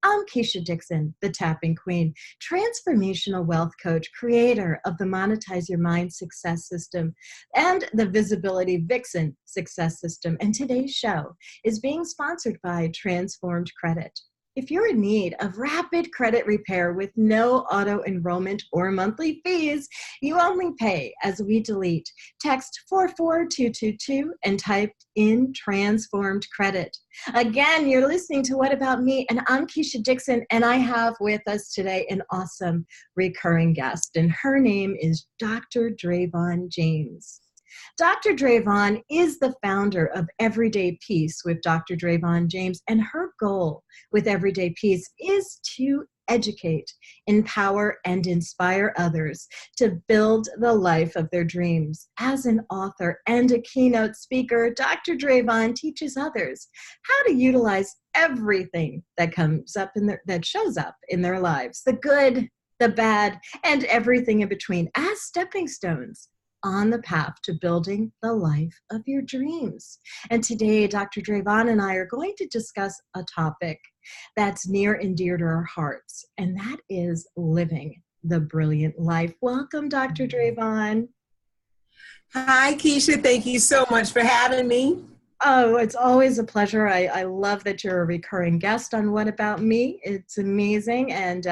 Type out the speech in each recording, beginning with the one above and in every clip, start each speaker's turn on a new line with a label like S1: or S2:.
S1: I'm Keisha Dixon, the Tapping Queen, transformational wealth coach, creator of the Monetize Your Mind Success System and the Visibility Vixen Success System. And today's show is being sponsored by Transformed Credit. If you're in need of rapid credit repair with no auto enrollment or monthly fees, you only pay as we delete. Text 44222 and type in Transformed Credit. Again, you're listening to What About Me, and I'm Keisha Dixon, and I have with us today an awesome recurring guest, and her name is Dr. Dravon James. Dr. Dravon is the founder of Everyday Peace with Dr. Dravon James, and her goal with Everyday Peace is to educate, empower, and inspire others to build the life of their dreams. As an author and a keynote speaker, Dr. Dravon teaches others how to utilize everything that that shows up in their lives, the good, the bad, and everything in between, as stepping stones on the path to building the life of your dreams. And today, Dr. Dravon and I are going to discuss a topic that's near and dear to our hearts, and that is living the brilliant life. Welcome, Dr. Dravon.
S2: Hi, Keisha. Thank you so much for having me.
S1: Oh, it's always a pleasure. I love that you're a recurring guest on What About Me. It's amazing. And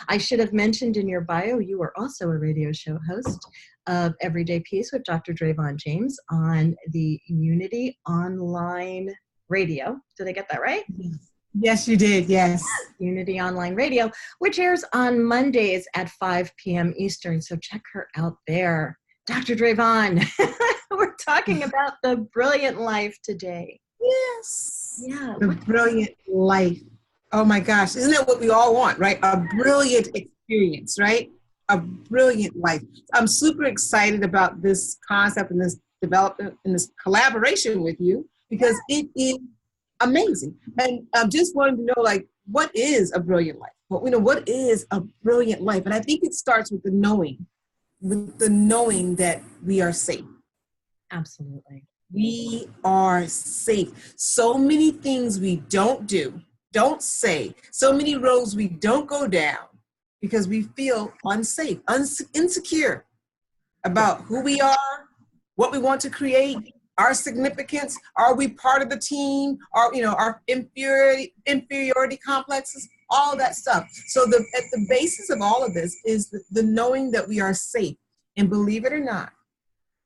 S1: I should have mentioned in your bio, you are also a radio show host of Everyday Peace with Dr. Dravon James on the Unity Online Radio. Did I get that right?
S2: Yes, you did. Yes.
S1: Unity Online Radio, which airs on Mondays at 5 p.m. Eastern. So check her out there. Dr. Dravon, we're talking about the brilliant life today.
S2: Yes.
S1: Yeah.
S2: The brilliant life. Oh my gosh. Isn't that what we all want, right? A brilliant experience, right? A brilliant life. I'm super excited about this concept and this development and this collaboration with you because it is amazing. And I'm just wanting to know, like, what is a brilliant life? Well, what is a brilliant life? And I think it starts with the knowing that we are safe.
S1: Absolutely.
S2: We are safe. So many things we don't do, don't say, so many roads we don't go down because we feel unsafe, insecure about who we are, what we want to create, our significance. Are we part of the team? Our inferiority complexes, all that stuff. So at the basis of all of this is the knowing that we are safe. And believe it or not,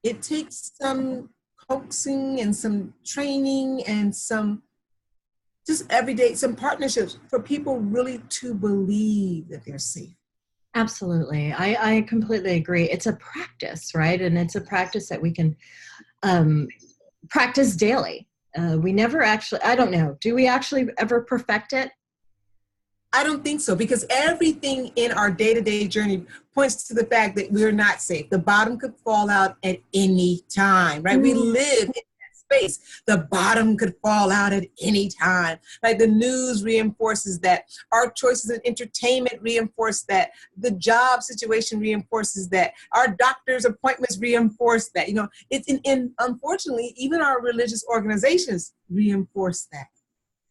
S2: it takes some coaxing and some training and some partnerships for people really to believe that they're safe.
S1: Absolutely. I completely agree. It's a practice, right? And it's a practice that we can practice daily. We never actually, I don't know, do we actually ever perfect it?
S2: I don't think so, because everything in our day-to-day journey points to the fact that we're not safe. The bottom could fall out at any time, right? We live in that space. The bottom could fall out at any time. Like the news reinforces that. Our choices in entertainment reinforce that. The job situation reinforces that. Our doctor's appointments reinforce that. Unfortunately, even our religious organizations reinforce that.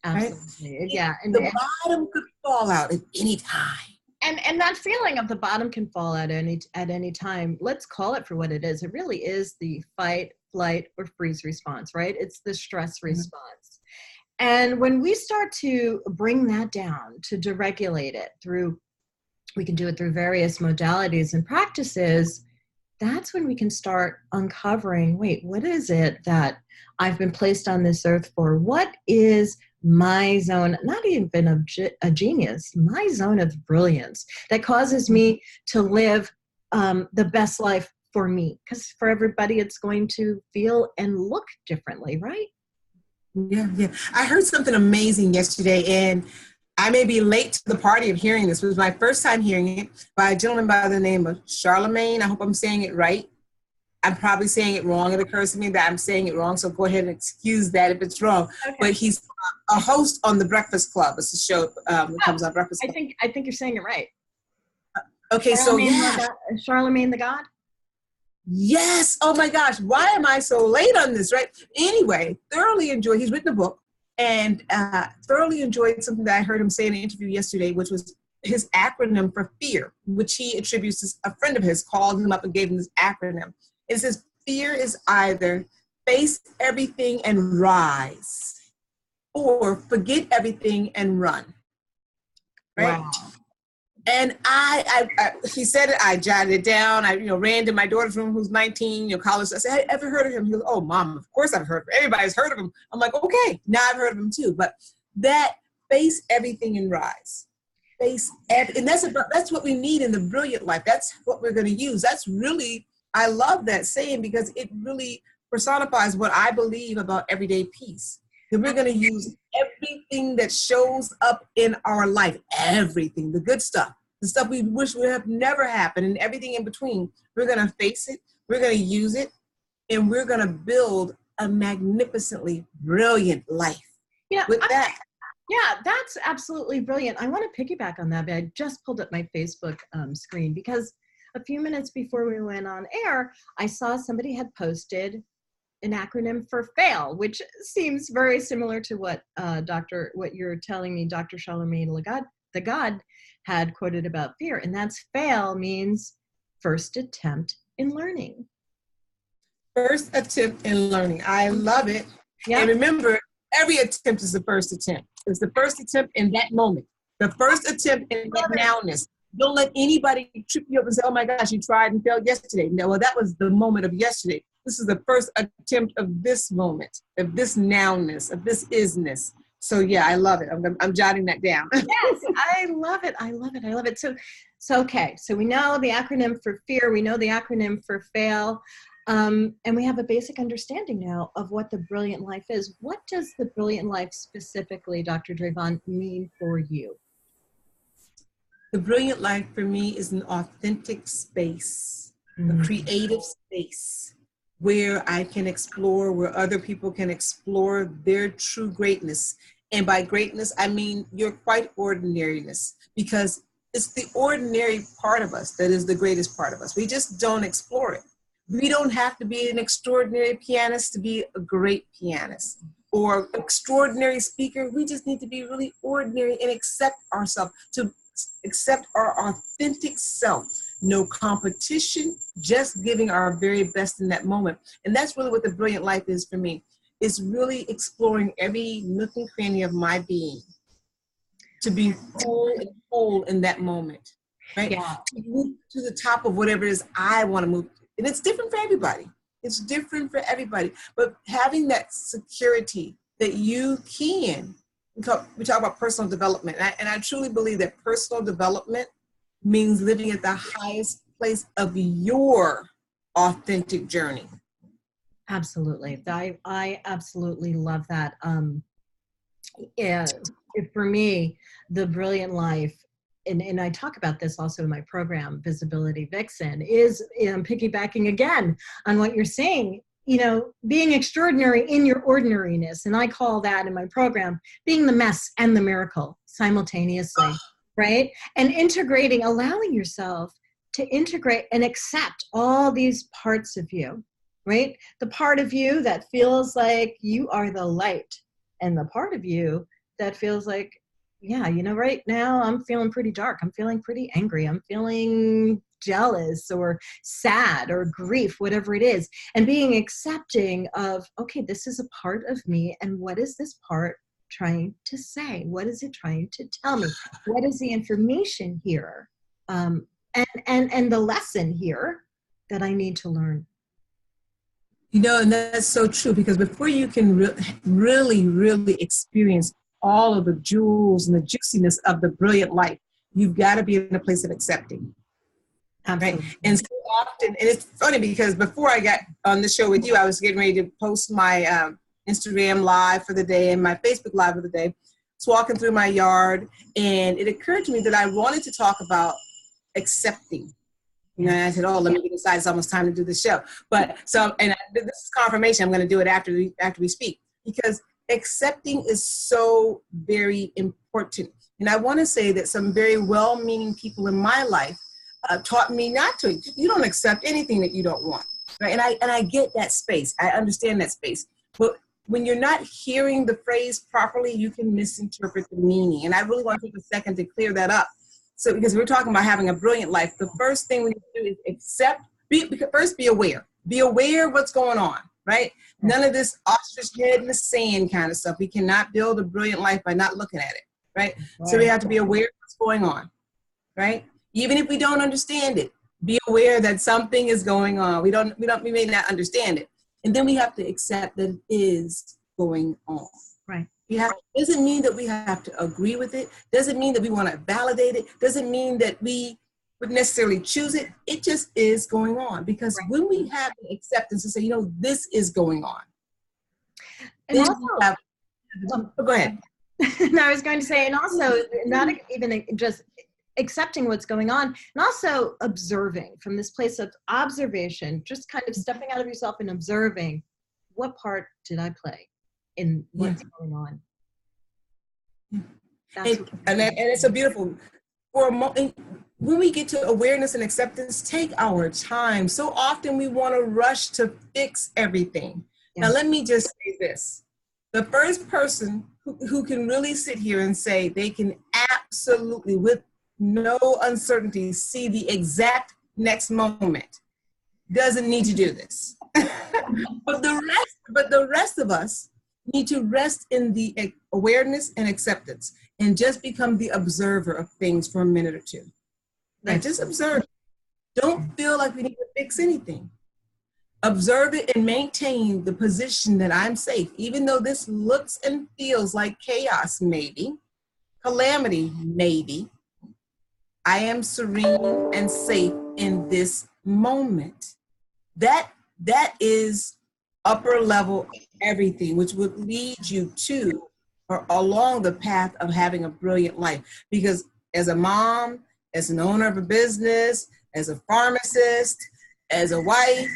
S1: Absolutely.
S2: Right?
S1: Yeah.
S2: And the bottom could fall out at any time.
S1: And that feeling of the bottom can fall out at any time, let's call it for what it is. It really is the fight, flight, or freeze response, right? It's the stress response. And when we start to bring that down, to deregulate it we can do it through various modalities and practices, that's when we can start uncovering, wait, what is it that I've been placed on this earth for? What is my zone, not even of a genius, my zone of brilliance that causes me to live the best life for me? Because for everybody, it's going to feel and look differently, right?
S2: Yeah. I heard something amazing yesterday, and I may be late to the party of hearing this. It was my first time hearing it by a gentleman by the name of Charlemagne. I hope I'm saying it right. I'm probably saying it wrong. It occurs to me that I'm saying it wrong, so go ahead and excuse that if it's wrong. Okay. But he's a host on The Breakfast Club. It's a show that comes on Breakfast Club.
S1: I think you're saying it right.
S2: Okay,
S1: Charlemagne the God?
S2: Yes. Oh my gosh. Why am I so late on this, right? Anyway, thoroughly enjoy. He's written a book. and thoroughly enjoyed something that I heard him say in an interview yesterday, which was his acronym for fear, which he attributes to a friend of his, called him up and gave him this acronym. It says, fear is either face everything and rise, or forget everything and run. Right? Wow. And he said it, I jotted it down. I, ran to my daughter's room, who's 19, college. I said, have you ever heard of him? He goes, oh, Mom, of course I've heard of him. Everybody's heard of him. I'm like, okay, now I've heard of him too. But that face everything and rise. And that's what we need in the brilliant life. That's what we're going to use. That's really, I love that saying, because it really personifies what I believe about everyday peace. That we're going to use everything that shows up in our life, everything, the good stuff, the stuff we wish would have never happened, and everything in between. We're going to face it, we're going to use it, and we're going to build a magnificently brilliant life. Yeah,
S1: that's absolutely brilliant. I want to piggyback on that, but I just pulled up my Facebook screen, because a few minutes before we went on air, I saw somebody had posted an acronym for FAIL, which seems very similar to what what you're telling me, Dr. Charlemagne the God had quoted about fear. And that's FAIL means first attempt in learning.
S2: First attempt in learning. I love it. Yeah. And remember, every attempt is the first attempt. It's the first attempt in that moment. The first attempt in that nowness. Don't let anybody trip you up and say, oh my gosh, you tried and failed yesterday. No, well, that was the moment of yesterday. This is the first attempt of this moment, of this nowness, of this isness. So yeah, I love it. I'm jotting that down.
S1: Yes, I love it. I love it. I love it. So okay. So we know the acronym for fear. We know the acronym for FAIL. And we have a basic understanding now of what the brilliant life is. What does the brilliant life specifically, Dr. Dravon, mean for you?
S2: The brilliant life for me is an authentic space, a creative space where I can explore, where other people can explore their true greatness. And by greatness, I mean your quite ordinariness, because it's the ordinary part of us that is the greatest part of us. We just don't explore it. We don't have to be an extraordinary pianist to be a great pianist, or extraordinary speaker. We just need to be really ordinary and accept ourselves, to accept our authentic self. No competition, just giving our very best in that moment. And that's really what the brilliant life is for me. It's really exploring every nook and cranny of my being to be full and whole in that moment, right? Yeah. To move to the top of whatever it is I want to move. And it's different for everybody. It's different for everybody. But having that security that you can, we talk about personal development. And I truly believe that personal development means living at the highest place of your authentic journey.
S1: Absolutely. I absolutely love that. For me, the brilliant life, and I talk about this also in my program, Visibility Vixen, is piggybacking again on what you're saying, being extraordinary in your ordinariness. And I call that in my program, being the mess and the miracle simultaneously, right? And integrating, allowing yourself to integrate and accept all these parts of you, right? The part of you that feels like you are the light, and the part of you that feels like, yeah, right now I'm feeling pretty dark. I'm feeling pretty angry. I'm feeling jealous or sad or grief, whatever it is. And being accepting of, okay, this is a part of me. And what is this part trying to say? What is it trying to tell me? What is the information here? And the lesson here that I need to learn.
S2: And that's so true, because before you can really experience all of the jewels and the juiciness of the brilliant life, you've got to be in a place of accepting. Right? And so often, and it's funny because before I got on the show with you, I was getting ready to post my Instagram live for the day and my Facebook live for the day. I was walking through my yard, and it occurred to me that I wanted to talk about accepting. And I said, oh, let me decide. It's almost time to do the show. But this is confirmation. I'm going to do it after we speak, because accepting is so very important. And I want to say that some very well-meaning people in my life taught me not to. You don't accept anything that you don't want, right? And I get that space. I understand that space. But when you're not hearing the phrase properly, you can misinterpret the meaning. And I really want to take a second to clear that up. So, because we're talking about having a brilliant life, the first thing we need to do is accept, first be aware. Be aware of what's going on, right? None of this ostrich head in the sand kind of stuff. We cannot build a brilliant life by not looking at it, right? So we have to be aware of what's going on, right? Even if we don't understand it, be aware that something is going on. We may not understand it. And then we have to accept that it is going on.
S1: Right.
S2: Doesn't mean that we have to agree with it. Doesn't mean that we want to validate it. Doesn't mean that we would necessarily choose it. It just is going on. Because when we have the acceptance to say, you know, this is going on.
S1: And also,
S2: go ahead.
S1: No, I was going to say, and also not even just accepting what's going on, and also observing from this place of observation, just kind of stepping out of yourself and observing, what part did I play in what's going on?
S2: And it's a beautiful, for a moment, when we get to awareness and acceptance, take our time. So often we want to rush to fix everything. Now, let me just say this. The first person who can really sit here and say they can absolutely, with no uncertainty, see the exact next moment doesn't need to do this. but the rest of us need to rest in the awareness and acceptance and just become the observer of things for a minute or two. Right? Just observe. Don't feel like we need to fix anything. Observe it and maintain the position that I'm safe, even though this looks and feels like chaos, maybe, calamity, maybe. I am serene and safe in this moment. That is upper level everything, which would lead you to or along the path of having a brilliant life. Because as a mom, as an owner of a business, as a pharmacist, as a wife,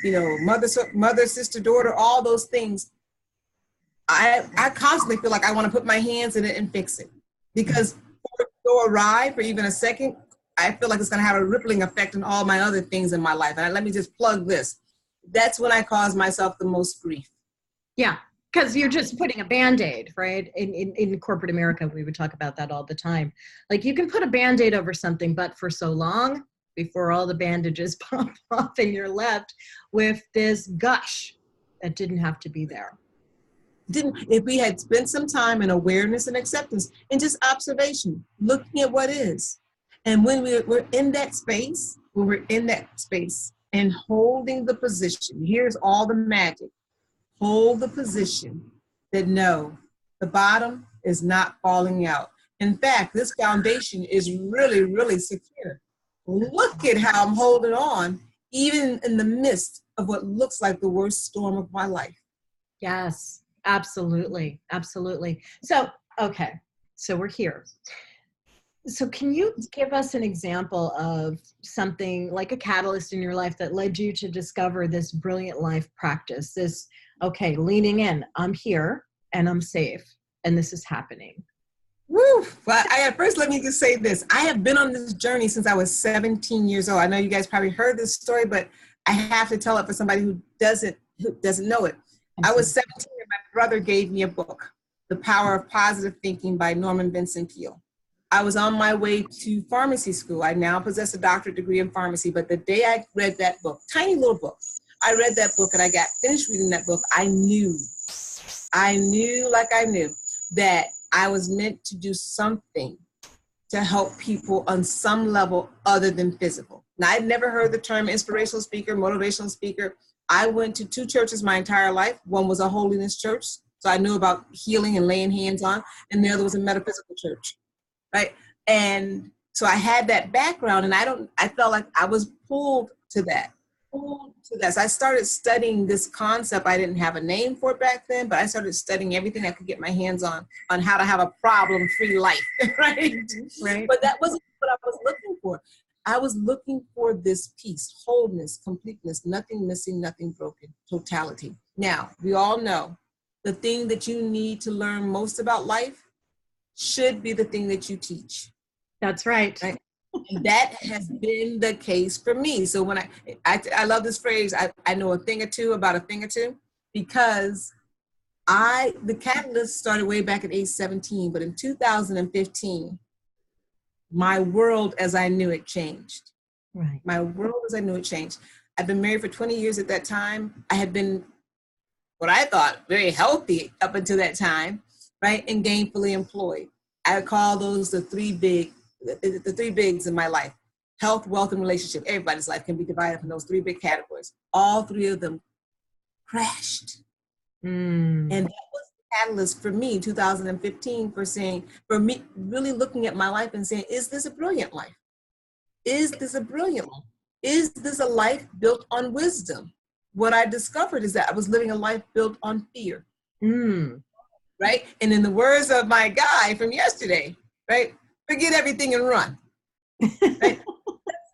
S2: you know, mother, sister, daughter, all those things, I constantly feel like I want to put my hands in it and fix it. Because for it to go awry for even a second, I feel like it's going to have a rippling effect on all my other things in my life. And let me just plug this. That's when I cause myself the most grief.
S1: Yeah, because you're just putting a Band-Aid, right? In corporate America, we would talk about that all the time. Like, you can put a Band-Aid over something, but for so long, before all the bandages pop off and you're left with this gush that didn't have to be there.
S2: If we had spent some time in awareness and acceptance and just observation, looking at what is. And when we're in that space, and holding the position, here's all the magic. Hold the position that no, the bottom is not falling out. In fact, this foundation is really, really secure. Look at how I'm holding on, even in the midst of what looks like the worst storm of my life.
S1: Yes, absolutely. Absolutely. So, okay, so we're here. So can you give us an example of something like a catalyst in your life that led you to discover this brilliant life practice? This, okay, leaning in, I'm here and I'm safe and this is happening.
S2: Woo! Well, first let me just say this. I have been on this journey since I was 17 years old. I know you guys probably heard this story, but I have to tell it for somebody who doesn't know it. I was 17 and my brother gave me a book, The Power of Positive Thinking by Norman Vincent Peale. I was on my way to pharmacy school. I now possess a doctorate degree in pharmacy, but the day I read that book, tiny little book, I read that book and I got finished reading that book, I knew that I was meant to do something to help people on some level other than physical. Now, I'd never heard the term inspirational speaker, motivational speaker. I went to 2 churches my entire life. One was a holiness church, so I knew about healing and laying hands on, and the other was a metaphysical church, right? And so I had that background, and I felt like I was pulled to that. So I started studying this concept. I didn't have a name for it back then, but I started studying everything I could get my hands on how to have a problem-free life, right? But that wasn't what I was looking for. I was looking for this peace, wholeness, completeness, nothing missing, nothing broken, totality. Now, we all know the thing that you need to learn most about life should be the thing that you teach.
S1: That's right.
S2: And that has been the case for me. So when I love this phrase, I know a thing or two about a thing or two, because The catalyst started way back at age 17, but in 2015, my world as I knew it changed.
S1: Right.
S2: My world as I knew it changed. I've been married for 20 years at that time. I had been what I thought very healthy up until that time, right? And gainfully employed. I call those the three bigs in my life: health, wealth, and relationship. Everybody's life can be divided up in those three big categories. All three of them crashed. And that was the catalyst for me, 2015, for me really looking at my life and saying, is this a brilliant life? Is this a brilliant life? Is this a life built on wisdom? What I discovered is that I was living a life built on fear. Right? And in the words of my guy from yesterday, right? Forget everything and run. Right?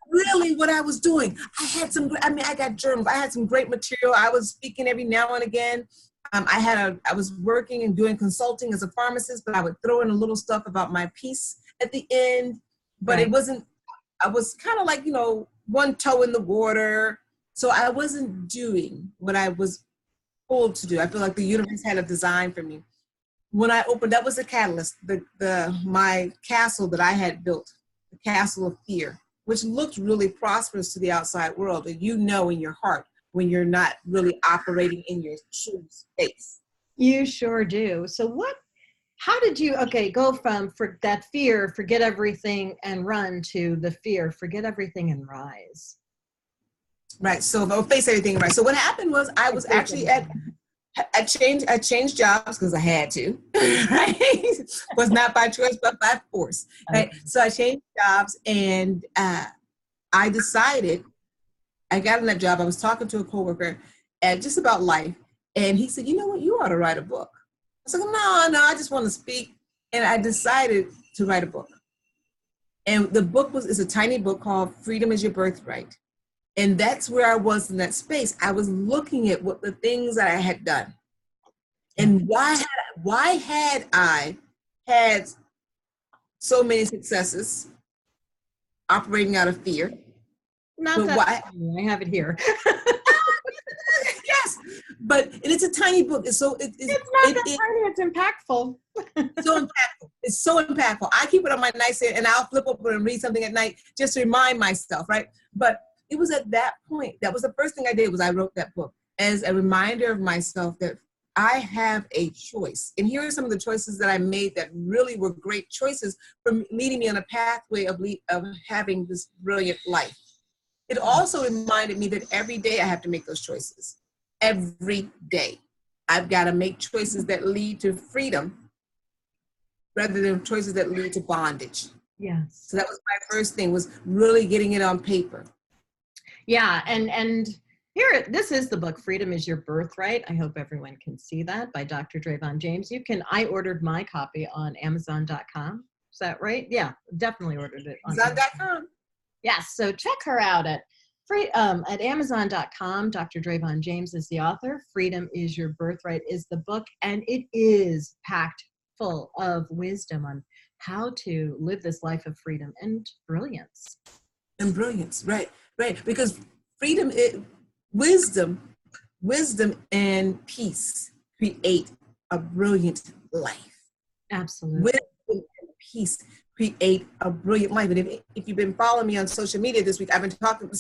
S2: Really what I was doing. I got journals. I had some great material. I was speaking every now and again. I was working and doing consulting as a pharmacist, but I would throw in a little stuff about my piece at the end, but It wasn't, I was kind of like, one toe in the water. So I wasn't doing what I was told to do. I feel like the universe had a design for me. When I opened, that was the catalyst, my castle that I had built, the castle of fear, which looked really prosperous to the outside world. And in your heart, when you're not really operating in your true space.
S1: You sure do. So how did you, go from that fear, forget everything and run, to the fear, forget everything and rise?
S2: Right. So face everything. Right. So what happened was I was actually I changed jobs because I had to, right? Was not by choice, but by force. Right. Okay. So I changed jobs, and I decided, I got in that job. I was talking to a coworker just about life. And he said, you know what, you ought to write a book. I said, no, I just want to speak. And I decided to write a book. And the book is a tiny book called Freedom is Your Birthright. And that's where I was in that space. I was looking at what the things that I had done. And why had I had so many successes operating out of fear?
S1: I have it here.
S2: Yes, but it's a tiny book. It's not that
S1: tiny. It's impactful.
S2: So impactful. It's so impactful. I keep it on my nightstand, and I'll flip over and read something at night just to remind myself, right? But it was at that point, that was the first thing I did, was I wrote that book as a reminder of myself that I have a choice. And here are some of the choices that I made that really were great choices for leading me on a pathway of having this brilliant life. It also reminded me that every day I have to make those choices. Every day. I've got to make choices that lead to freedom rather than choices that lead to bondage.
S1: Yes.
S2: So that was my first thing, was really getting it on paper.
S1: Yeah, and here, this is the book, Freedom is Your Birthright. I hope everyone can see that, by Dr. Dravon James. I ordered my copy on Amazon.com. Is that right? Yeah, definitely ordered it on
S2: Amazon.com.
S1: Yes, so check her out at Amazon.com. Dr. Dravon James is the author. Freedom is Your Birthright is the book, and it is packed full of wisdom on how to live this life of freedom and brilliance.
S2: And brilliance, right. Because freedom, wisdom and peace create a brilliant life.
S1: Absolutely.
S2: Wisdom and peace create a brilliant life. And if you've been following me on social media this week, I've been talking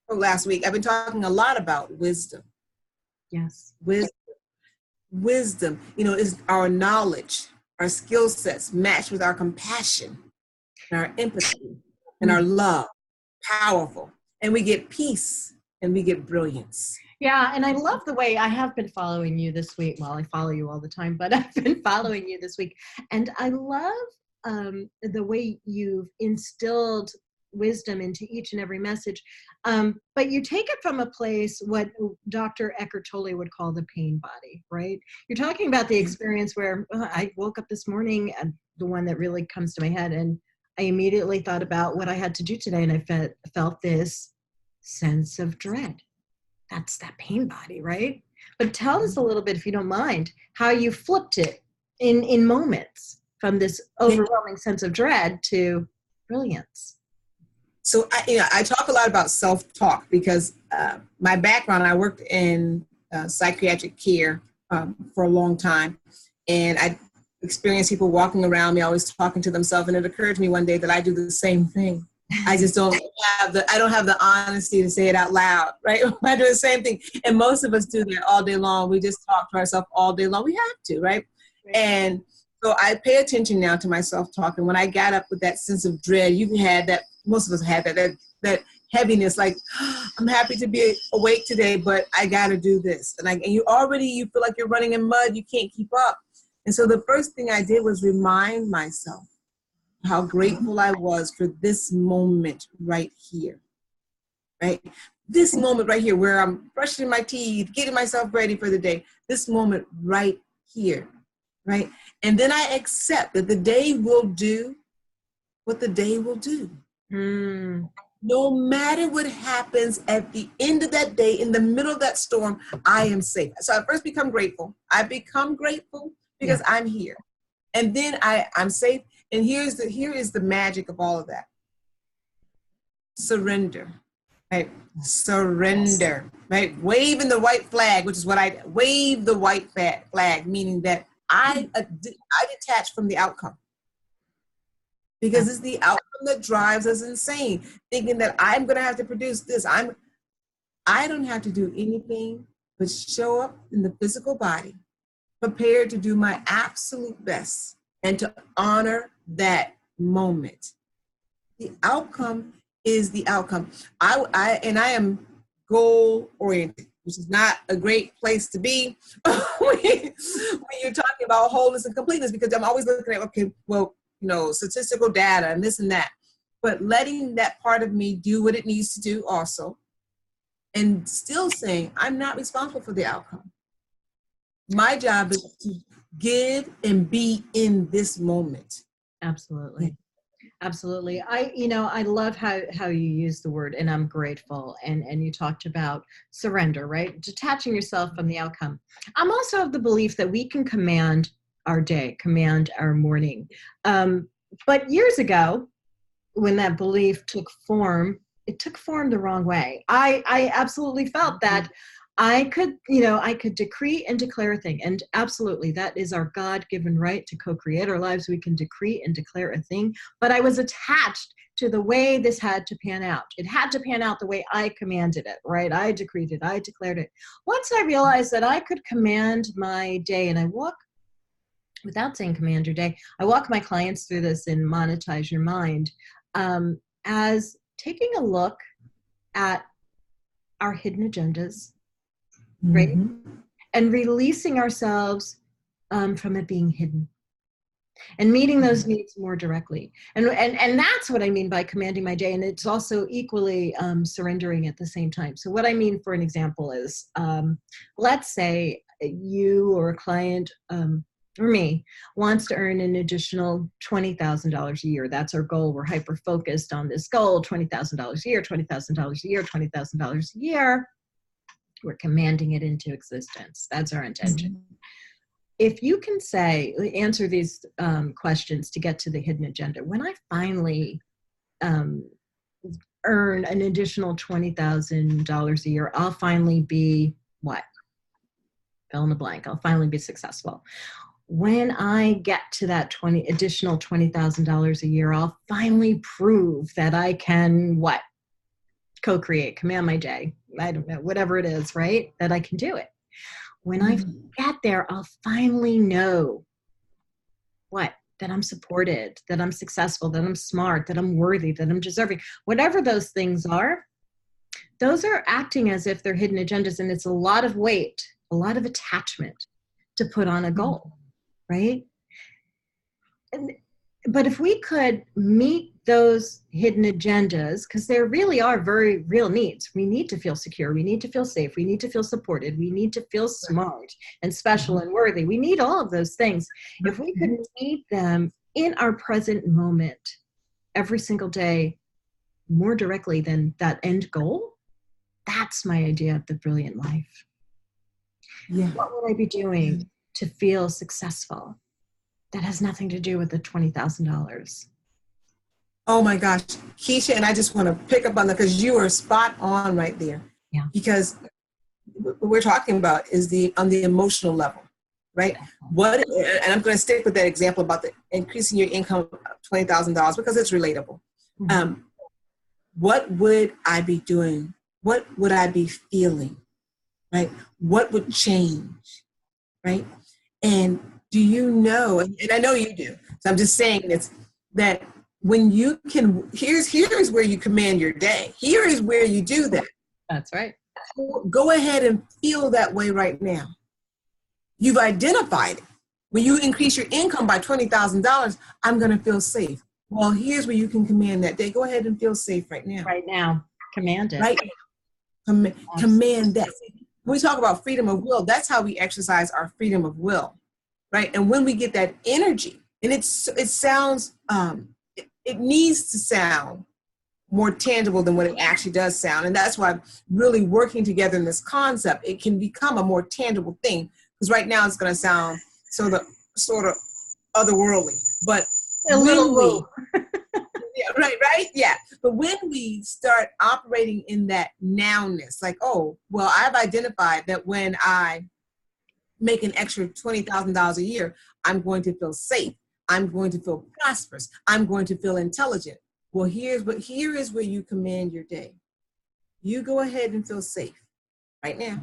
S2: last week, I've been talking a lot about wisdom.
S1: Yes.
S2: Wisdom, is our knowledge, our skill sets matched with our compassion and our empathy and our love. Powerful. And we get peace and we get brilliance.
S1: Yeah, and I love the way I have been following you this week. Well, I follow you all the time, but I've been following you this week. And I love the way you've instilled wisdom into each and every message. But you take it from a place, what Dr. Eckhart Tolle would call the pain body, right? You're talking about the experience where I woke up this morning, and the one that really comes to my head, and I immediately thought about what I had to do today, and I felt this sense of dread. That's that pain body, right? But tell us a little bit, if you don't mind, how you flipped it in moments from this overwhelming sense of dread to brilliance.
S2: So I talk a lot about self-talk because my background, I worked in psychiatric care for a long time. And I experienced people walking around me, always talking to themselves. And it occurred to me one day that I do the same thing. I just don't have the honesty to say it out loud, right? I do the same thing. And most of us do that all day long. We just talk to ourselves all day long. We have to, right? And so I pay attention now to my self-talk. And when I got up with that sense of dread, you had that, most of us had that heaviness, like, I'm happy to be awake today, but I got to do this. And you feel like you're running in mud. You can't keep up. And so the first thing I did was remind myself how grateful I was for this moment right here, right? This moment right here where I'm brushing my teeth, getting myself ready for the day, this moment right here, right? And then I accept that the day will do what the day will do. No matter what happens at the end of that day, in the middle of that storm, I am safe. So I first become grateful. I become grateful because I'm here. And then I'm safe. And here is the magic of all of that. Surrender, right? Surrender, right? Waving the white flag, which is what I wave the white flag, meaning that I detach from the outcome. Because it's the outcome that drives us insane, thinking that I'm going to have to produce this. I don't have to do anything but show up in the physical body, prepared to do my absolute best and to honor that moment. The outcome is the outcome. I am goal oriented, which is not a great place to be when you're talking about wholeness and completeness, because I'm always looking at, okay, well, statistical data and this and that, but letting that part of me do what it needs to do also, and still saying, I'm not responsible for the outcome. My job is to give and be in this moment.
S1: Absolutely. Absolutely. I love how you use the word, and I'm grateful. And you talked about surrender, right? Detaching yourself from the outcome. I'm also of the belief that we can command our day, command our morning. But years ago, when that belief took form, it took form the wrong way. I absolutely felt that I could decree and declare a thing. And absolutely, that is our God-given right to co-create our lives. We can decree and declare a thing. But I was attached to the way this had to pan out. It had to pan out the way I commanded it, right? I decreed it. I declared it. Once I realized that I could command my day, and I walk, without saying command your day, I walk my clients through this in Monetize Your Mind, as taking a look at our hidden agendas, right? And releasing ourselves from it being hidden and meeting those needs more directly. And that's what I mean by commanding my day. And it's also equally surrendering at the same time. So what I mean, for an example, is let's say you or a client or me wants to earn an additional $20,000 a year. That's our goal. We're hyper-focused on this goal, $20,000 a year, $20,000 a year, $20,000 a year. We're commanding it into existence. That's our intention. If you can answer these questions to get to the hidden agenda. When I finally earn an additional $20,000 a year, I'll finally be what? Fill in the blank. I'll finally be successful. When I get to that additional $20,000 a year, I'll finally prove that I can what? Co-create, command my day. I don't know, whatever it is, right? That I can do it. When I get there, I'll finally know what? That I'm supported, that I'm successful, that I'm smart, that I'm worthy, that I'm deserving. Whatever those things are, those are acting as if they're hidden agendas, and it's a lot of weight, a lot of attachment to put on a goal, right? But if we could meet those hidden agendas, because there really are very real needs. We need to feel secure. We need to feel safe. We need to feel supported. We need to feel smart and special and worthy. We need all of those things. If we could meet them in our present moment every single day more directly than that end goal, that's my idea of the brilliant life. Yeah. What would I be doing to feel successful? That has nothing to do with the $20,000.
S2: Oh my gosh, Keisha, and I just want to pick up on that because you are spot on right there.
S1: Yeah.
S2: Because what we're talking about is on the emotional level, right? And I'm going to stick with that example about the increasing your income $20,000 because it's relatable.
S1: Mm-hmm.
S2: What would I be doing? What would I be feeling? Right? What would change? Right? And do you know, and I know you do, so I'm just saying this, that when you can, here's where you command your day. Here is where you do that.
S1: That's right.
S2: Go ahead and feel that way right now. You've identified it. When you increase your income by $20,000, I'm going to feel safe. Well, here's where you can command that day. Go ahead and feel safe right now.
S1: Right now. Command it.
S2: Right now. Command that. When we talk about freedom of will, that's how we exercise our freedom of will, right? And when we get that energy, and it sounds, it needs to sound more tangible than what it actually does sound. And that's why really working together in this concept, it can become a more tangible thing. Because right now it's going to sound sort of otherworldly, but
S1: a little
S2: yeah, right, yeah. But when we start operating in that nowness, like, oh, well, I've identified that when I make an extra $20,000 a year, I'm going to feel safe. I'm going to feel prosperous. I'm going to feel intelligent. Well, here is where you command your day. You go ahead and feel safe right now.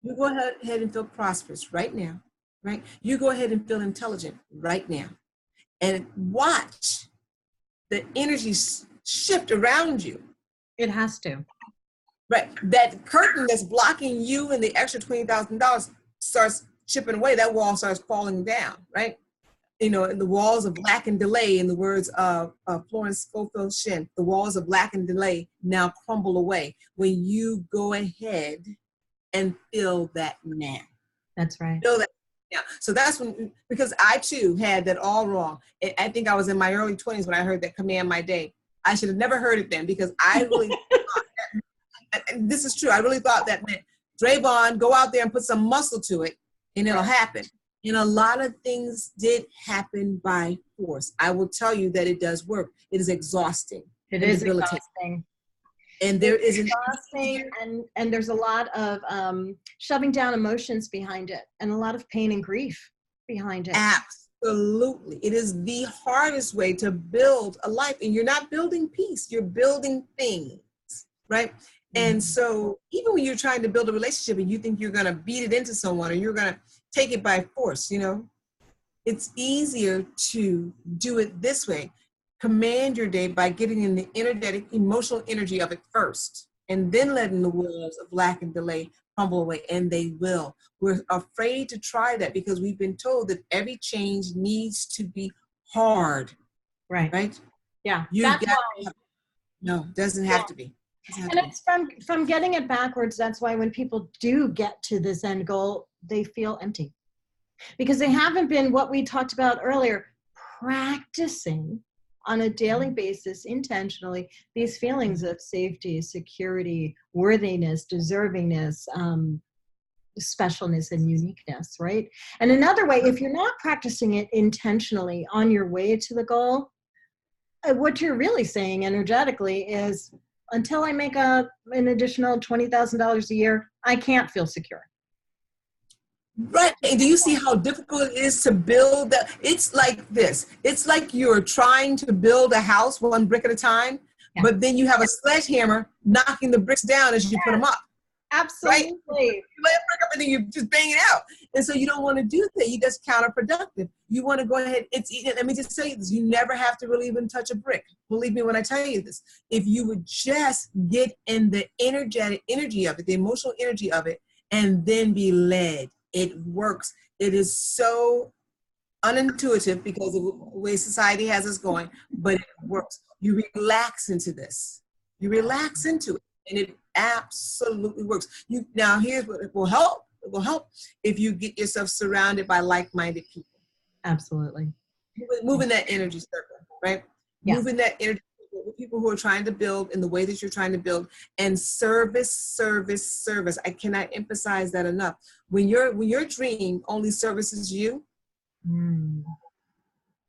S2: You go ahead and feel prosperous right now, right? You go ahead and feel intelligent right now. And watch the energy shift around you.
S1: It has to.
S2: Right. That curtain that's blocking you and the extra $20,000 starts chipping away. That wall starts falling down, right? You know, the walls of lack and delay, in the words of Florence Scofield Shinn, the walls of lack and delay now crumble away when you go ahead and feel that now.
S1: That's right.
S2: Feel that now. So that's when, because I too had that all wrong. I think I was in my early 20s when I heard that command my day. I should have never heard it then, because I really thought that, and this is true, I really thought that meant, Dravon, go out there and put some muscle to it and it'll happen. And a lot of things did happen by force. I will tell you that it does work. It is exhausting.
S1: It is exhausting.
S2: And there is
S1: exhausting, and there's a lot of shoving down emotions behind it, and a lot of pain and grief behind it.
S2: Absolutely. It is the hardest way to build a life. And you're not building peace, you're building things, right? And so even when you're trying to build a relationship and you think you're going to beat it into someone, or you're going to take it by force, you know, it's easier to do it this way. Command your day by getting in the energetic, emotional energy of it first, and then letting the walls of lack and delay crumble away, and they will. We're afraid to try that because we've been told that every change needs to be hard. Right?
S1: Yeah.
S2: No, it doesn't have to be.
S1: And it's from getting it backwards. That's why when people do get to this end goal, they feel empty, because they haven't been, what we talked about earlier, practicing on a daily basis, intentionally, these feelings of safety, security, worthiness, deservingness, specialness, and uniqueness, right? And another way, if you're not practicing it intentionally on your way to the goal, what you're really saying energetically is, until I make an additional $20,000 a year, I can't feel secure.
S2: Right. And do you see how difficult it is to build that? It's like this. It's like you're trying to build a house one brick at a time, but then you have a sledgehammer knocking the bricks down as you put them up.
S1: Absolutely.
S2: Right? You lay a brick up and then you just bang it out. And so you don't want to do that. That's counterproductive. You want to go ahead. Let me just tell you this. You never have to really even touch a brick. Believe me when I tell you this. If you would just get in the energetic energy of it, the emotional energy of it, and then be led. It works. It is so unintuitive because of the way society has us going, but it works. You relax into this. You relax into it, and it absolutely works. Now, here's what it will help. It will help if you get yourself surrounded by like-minded people.
S1: Absolutely.
S2: Moving that energy circle, right? Yeah. Moving that energy with people who are trying to build in the way that you're trying to build, and service. I cannot emphasize that enough. When your dream only services you,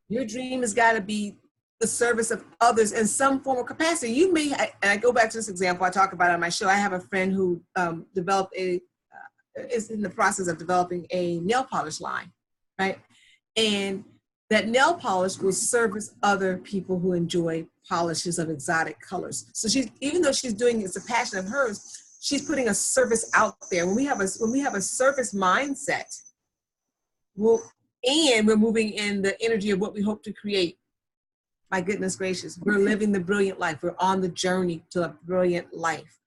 S2: your dream has got to be the service of others in some form or capacity. And I go back to this example I talk about on my show. I have a friend who developed a is in the process of developing a nail polish line, right? And that nail polish will service other people who enjoy polishes of exotic colors. So she's, even though she's doing it's a passion of hers, she's putting a service out there. When we have a service mindset, and we're moving in the energy of what we hope to create. My goodness gracious, we're living the brilliant life. We're on the journey to a brilliant life.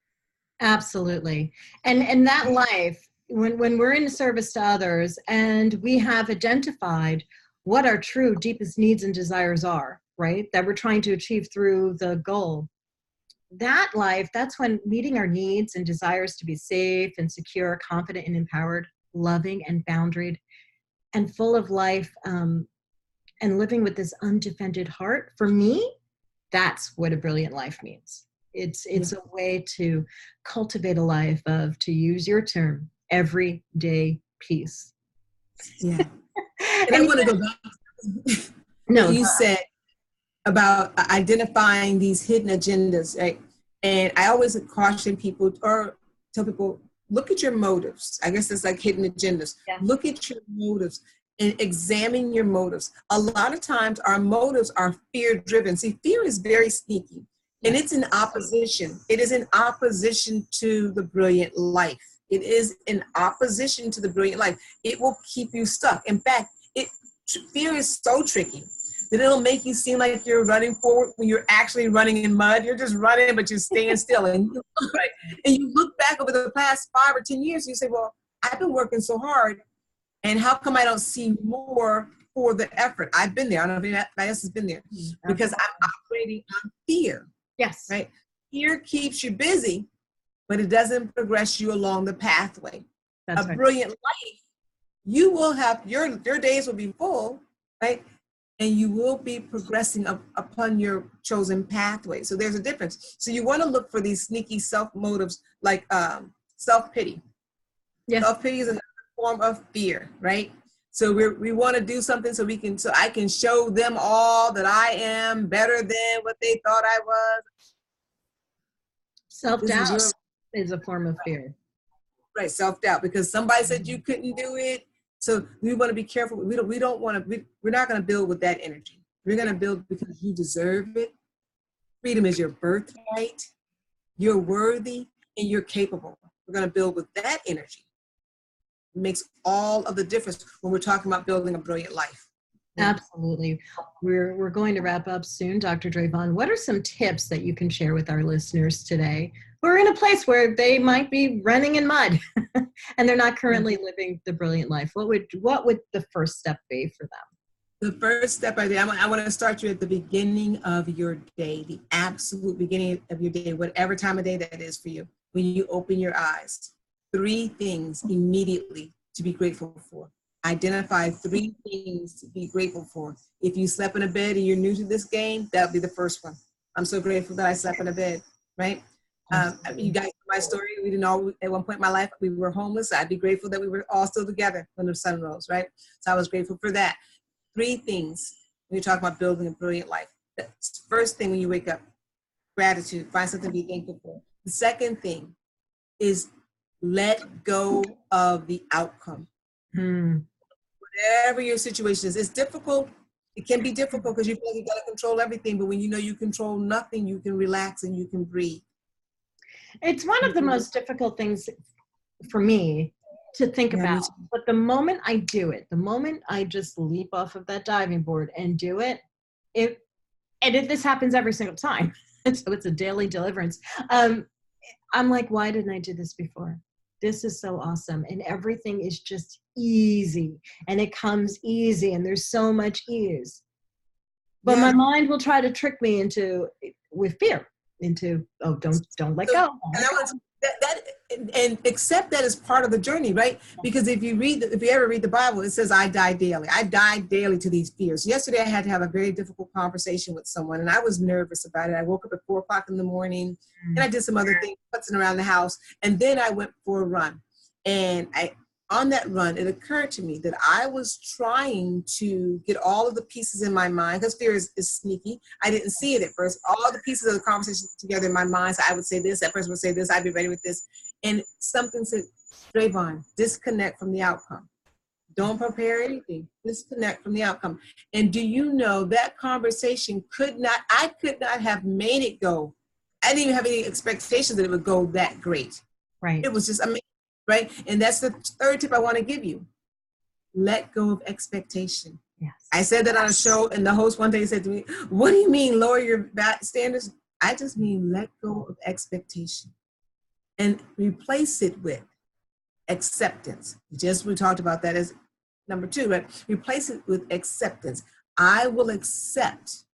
S1: Absolutely. And that life, when we're in service to others and we have identified what our true deepest needs and desires are, right, that we're trying to achieve through the goal, that life, that's when meeting our needs and desires to be safe and secure, confident and empowered, loving and boundaried, and full of life, and living with this undefended heart, for me, that's what a brilliant life means. It's a way to cultivate a life of, to use your term, everyday peace.
S2: Yeah. And I want to go back to what you said about identifying these hidden agendas, right? And I always caution people or tell people, look at your motives. I guess it's like hidden agendas. Yeah. Look at your motives and examine your motives. A lot of times our motives are fear-driven. See, fear is very sneaky, and it's in opposition. It is in opposition to the brilliant life. It is in opposition to the brilliant life. It will keep you stuck. In fact, fear is so tricky that it'll make you seem like you're running forward when you're actually running in mud. You're just running, but you're staying still. And you look back over the past 5 or 10 years, and you say, well, I've been working so hard, and how come I don't see more for the effort? I've been there. I don't know if anybody else has been there. Because I'm operating on fear.
S1: Yes.
S2: Right? Fear keeps you busy, but it doesn't progress you along the pathway. That's a brilliant life, you will have, your days will be full, right? And you will be progressing upon your chosen pathway. So there's a difference. So you want to look for these sneaky self-motives like self-pity. Yes. Self-pity is another form of fear, right? So we want to do something so I can show them all that I am better than what they thought I was.
S1: Self-doubt is a form of fear.
S2: Right, self-doubt, because somebody said you couldn't do it. So we want to be careful. We're not going to build with that energy. We're going to build because you deserve it. Freedom is your birthright. You're worthy and you're capable. We're going to build with that energy. It makes all of the difference when we're talking about building a brilliant life.
S1: Absolutely. We're going to wrap up soon, Dr. Dravon. What are some tips that you can share with our listeners today who are in a place where they might be running in mud and they're not currently living the brilliant life? What would the first step be for them?
S2: The first step I want to start you at the beginning of your day, the absolute beginning of your day, whatever time of day that is for you. When you open your eyes, 3 things immediately to be grateful for. Identify 3 things to be grateful for. If you slept in a bed and you're new to this game, that'll be the first one. I'm so grateful that I slept in a bed, right? You guys know my story. We didn't all, at one point in my life, we were homeless. I'd be grateful that we were all still together when the sun rose, right? So I was grateful for that. 3 things when you're talking about building a brilliant life. The first thing when you wake up, gratitude, find something to be thankful for. The second thing is let go of the outcome. Whatever your situation is, it's difficult. It can be difficult because you feel like you got to control everything, but when you know you control nothing, you can relax and you can breathe.
S1: It's one of the most difficult things for me to think about, but the moment I do it, the moment I just leap off of that diving board and do it, this happens every single time. So it's a daily deliverance. I'm like, why didn't I do this before? This is so awesome. And everything is just easy and it comes easy and there's so much ease. But my mind will try to trick me with fear into, oh, don't let go.
S2: And accept that as part of the journey, right? Because if you ever read the Bible, it says, I die daily. I die daily to these fears. Yesterday, I had to have a very difficult conversation with someone, and I was nervous about it. I woke up at 4 o'clock in the morning, and I did some other things, putzing around the house, and then I went for a run. And on that run, it occurred to me that I was trying to get all of the pieces in my mind, because fear is sneaky. I didn't see it at first. All the pieces of the conversation together in my mind. So I would say this, that person would say this, I'd be ready with this. And something said, Dravon, disconnect from the outcome. Don't prepare anything. Disconnect from the outcome. And do you know that conversation I could not have made it go. I didn't even have any expectations that it would go that great.
S1: Right.
S2: It was just amazing. Right? And that's the third tip I want to give you. Let go of expectation.
S1: Yes.
S2: I said that on a show, and the host one day said to me, what do you mean lower your standards? I just mean let go of expectation and replace it with acceptance. We talked about that as number 2, right? Replace it with acceptance. I will accept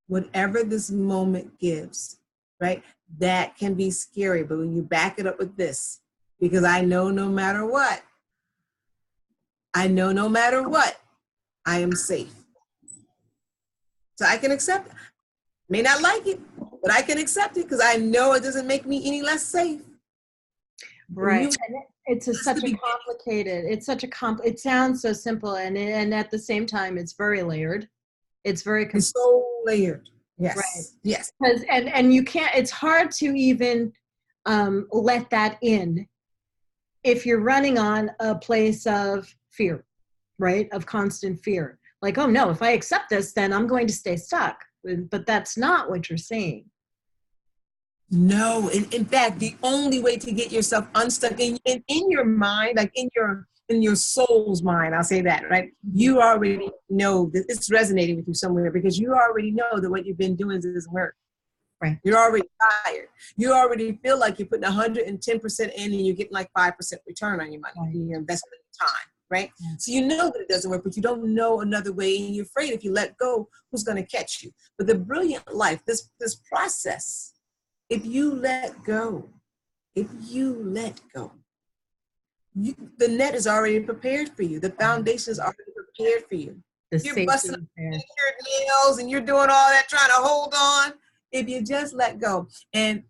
S2: whatever this moment gives, right? That can be scary, but when you back it up with this, because I know no matter what, I am safe. So I can accept it. May not like it, but I can accept it because I know it doesn't make me any less safe.
S1: Right. It sounds so simple, and at the same time, it's very layered. It's
S2: so layered. Yes.
S1: Right.
S2: Yes.
S1: And you can't, it's hard to even let that in if you're running on a place of fear, right? Of constant fear. Like, oh no, if I accept this, then I'm going to stay stuck. But that's not what you're saying.
S2: No, in fact, the only way to get yourself unstuck in your mind, like in your soul's mind, I'll say that, right? You already know that it's resonating with you somewhere, because you already know that what you've been doing doesn't work.
S1: Right.
S2: You're already tired. You already feel like you're putting 110% in and you're getting like 5% return on your money, right. Your investment in time, right? Yeah. So you know that it doesn't work, but you don't know another way, and you're afraid if you let go, who's going to catch you? But the brilliant life, this process, if you let go, the net is already prepared for you. The foundation is already prepared for you. You're busting your nails and you're doing all that trying to hold on. If you just let go. And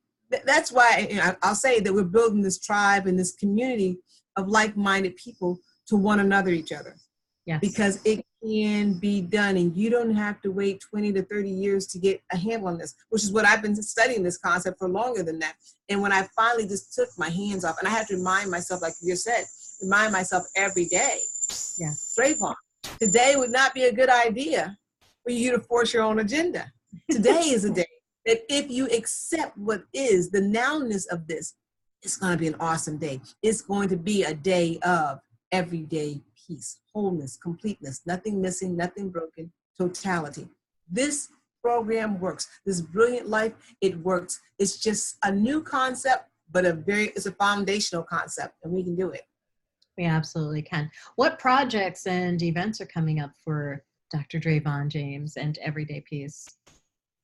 S2: that's why I'll say that we're building this tribe and this community of like-minded people to one another, each other.
S1: Yes.
S2: Because it can be done, and you don't have to wait 20 to 30 years to get a handle on this, which is what I've been studying this concept for longer than that. And when I finally just took my hands off, and I had to remind myself, like you said, remind myself every day, Dravon, today would not be a good idea for you to force your own agenda. Today is a day that if you accept what is the nowness of this, it's going to be an awesome day. It's going to be a day of everyday peace, wholeness, completeness, nothing missing, nothing broken, totality. This program works. This brilliant life, it works. It's just a new concept, but it's a foundational concept, and we can do it.
S1: We absolutely can. What projects and events are coming up for Dr. Dravon James and Everyday Peace?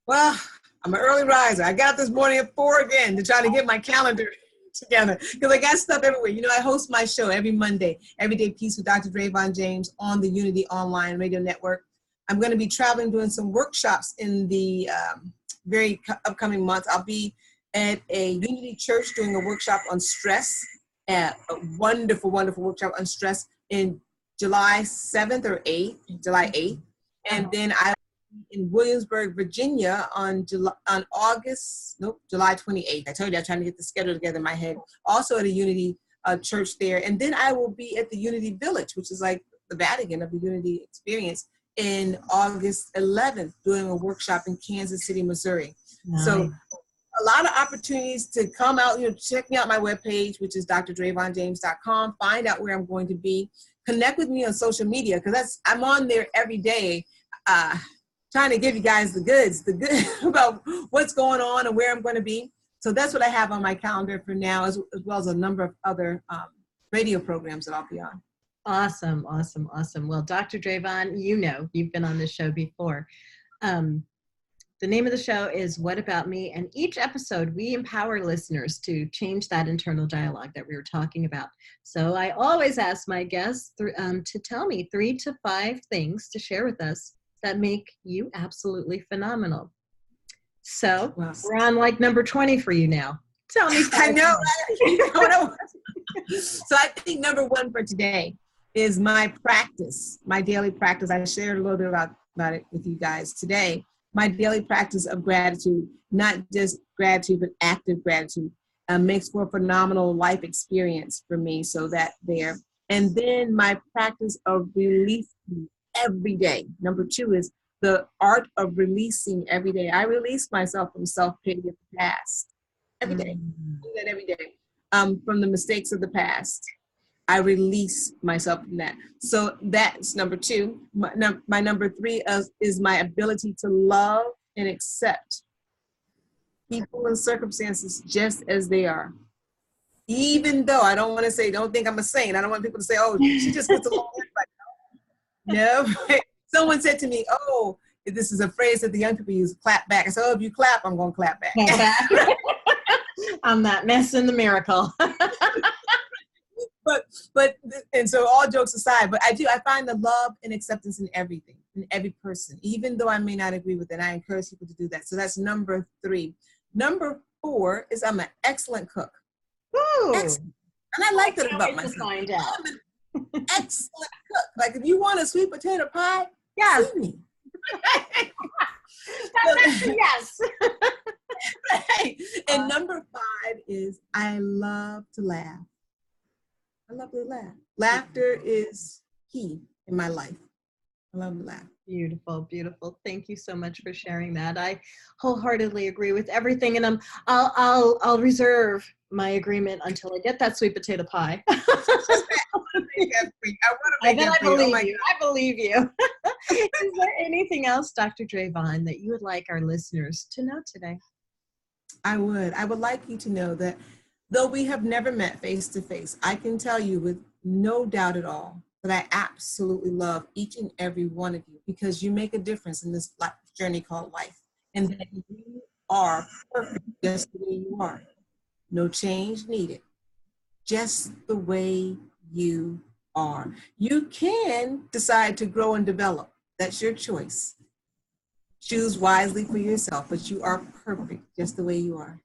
S2: Well, I'm an early riser. I got this morning at 4 again to try to get my calendar together, because I got stuff everywhere. You know, I host my show every Monday, Everyday Peace with Dr. Dravon James on the Unity Online Radio Network. I'm going to be traveling, doing some workshops in the very upcoming months. I'll be at a Unity church doing a workshop on stress, a wonderful, wonderful workshop on stress in July 7th or 8th, July 8th. And then I in Williamsburg, Virginia on July 28th. I told you I'm trying to get the schedule together in my head. Also at a Unity church there. And then I will be at the Unity Village, which is like the Vatican of the Unity experience, in August 11th, doing a workshop in Kansas City, Missouri. Nice. So a lot of opportunities to come out, check me out my webpage, which is drdravonjames.com. Find out where I'm going to be. Connect with me on social media, because I'm on there every day, trying to give you guys the good about what's going on and where I'm going to be. So that's what I have on my calendar for now, as well as a number of other radio programs that I'll be on.
S1: Awesome, awesome, awesome. Well, Dr. Dravon, you've been on this show before. The name of the show is What About Me? And each episode, we empower listeners to change that internal dialogue that we were talking about. So I always ask my guests to tell me 3 to 5 things to share with us that make you absolutely phenomenal. So we're on like number 20 for you now. Tell me.
S2: I know. So I think number one for today is my practice, my daily practice. I shared a little bit about it with you guys today. My daily practice of gratitude, not just gratitude, but active gratitude, makes for a phenomenal life experience for me. So that there. And then my practice of releasing every day. Number two is the art of releasing every day. I release myself from self-pity of the past every day. I do that every day. From the mistakes of the past. I release myself from that. So that's number two. My number three is my ability to love and accept people and circumstances just as they are. Even though I don't want to say, don't think I'm a saint. I don't want people to say, oh, she just gets along with everybody. No. Someone said to me, oh, this is a phrase that the young people use, clap back. I said, oh, if you clap, I'm going to clap back.
S1: I'm that mess in the miracle.
S2: But and so all jokes aside, but I find the love and acceptance in everything, in every person, even though I may not agree with it. I encourage people to do that. So that's number three. Number four is I'm an excellent cook.
S1: Ooh.
S2: Excellent. And I like that about myself.
S1: Find out.
S2: I'm an excellent cook. Like if you want a sweet potato pie,
S1: yes.
S2: see me.
S1: Yes.
S2: Right. And number five is I love to laugh. I love to laugh. Laughter is key in my life. I love to laugh.
S1: Beautiful, beautiful. Thank you so much for sharing that. I wholeheartedly agree with everything, and I'll reserve my agreement until I get that sweet potato pie. I believe you. I believe you. Is there anything else, Dr. Dravon, that you would like our listeners to know today?
S2: I would like you to know that though we have never met face to face, I can tell you with no doubt at all that I absolutely love each and every one of you because you make a difference in this life journey called life. And that you are perfect just the way you are. No change needed. Just the way you are. You can decide to grow and develop. That's your choice. Choose wisely for yourself, but you are perfect just the way you are.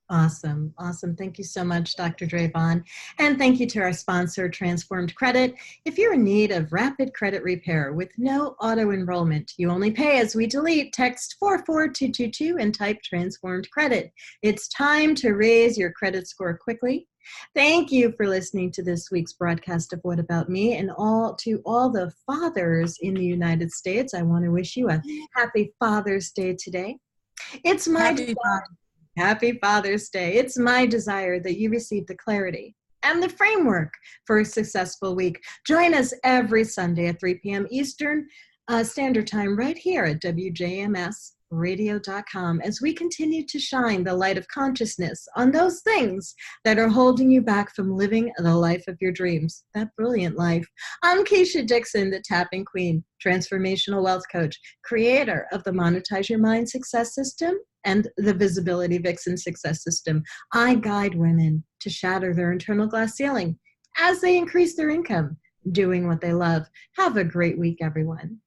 S1: Awesome. Awesome. Thank you so much, Dr. Dravon. And thank you to our sponsor, Transformed Credit. If you're in need of rapid credit repair with no auto enrollment, you only pay as we delete, text 44222 and type Transformed Credit. It's time to raise your credit score quickly. Thank you for listening to this week's broadcast of What About Me, and to all the fathers in the United States. I want to wish you a happy Father's Day today. It's my Happy Father's Day. It's my desire that you receive the clarity and the framework for a successful week. Join us every Sunday at 3 p.m. Eastern Standard Time right here at WJMSradio.com as we continue to shine the light of consciousness on those things that are holding you back from living the life of your dreams, that brilliant life. I'm Keisha Dixon, the Tapping Queen, transformational wealth coach, creator of the Monetize Your Mind Success System and the Visibility Vixen Success System. I guide women to shatter their internal glass ceiling as they increase their income, doing what they love. Have a great week, everyone.